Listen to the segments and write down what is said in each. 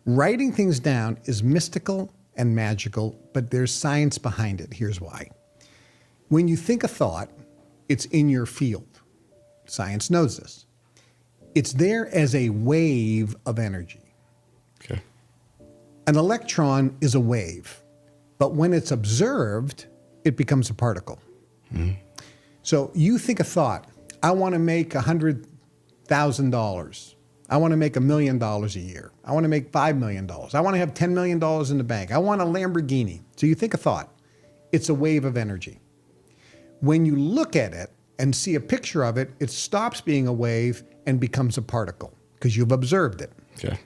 Writing things down is mystical and magical, but there's science behind it. Here's why. When you think a thought, it's in your field. Science knows this. It's there as a wave of energy. Okay. An electron is a wave, but when it's observed, it becomes a particle. Mm-hmm. So you think a thought, I want to make $100,000. I want to make $1 million a year. I want to make $5 million. I want to have $10 million in the bank. I want a Lamborghini. So you think a thought. It's a wave of energy. When you look at it and see a picture of it, it stops being a wave and becomes a particle because you've observed it. Okay.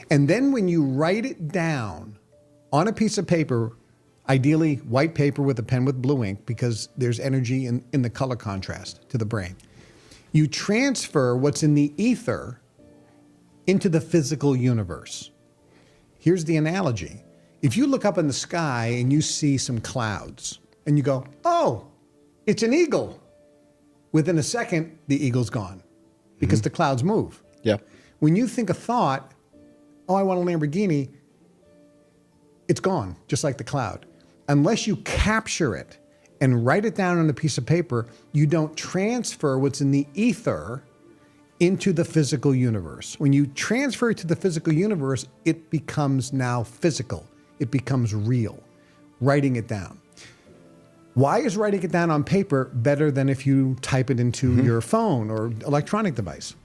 And then when you write it down on a piece of paper, ideally white paper with a pen with blue ink because there's energy in the color contrast to the brain, you transfer what's in the ether into the physical universe. Here's the analogy. If you look up in the sky and you see some clouds and you go, oh, it's an eagle. Within a second, the eagle's gone because the clouds move. Yeah. When you think a thought, oh, I want a Lamborghini, it's gone, just like the cloud. Unless you capture it and write it down on a piece of paper, you don't transfer what's in the ether into the physical universe. When you transfer it to the physical universe, it becomes now physical. It becomes real. Writing it down. Why is writing it down on paper better than if you type it into your phone or electronic device?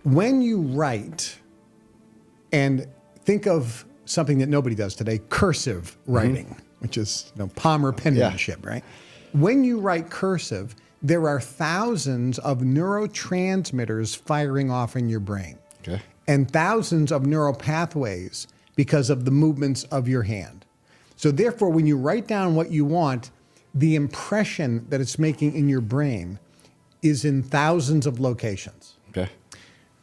When you write, and think of something that nobody does today, cursive writing, which is Palmer penmanship, right? When you write cursive, there are thousands of neurotransmitters firing off in your brain. Okay. And thousands of neural pathways because of the movements of your hand. So therefore, when you write down what you want, the impression that it's making in your brain is in thousands of locations. Okay.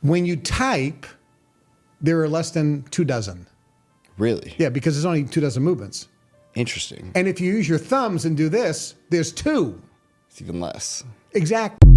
When you type, there are less than 24. Really? Yeah, because there's only 24 movements. Interesting. And if you use your thumbs and do this, there's 2. It's even less. Exactly.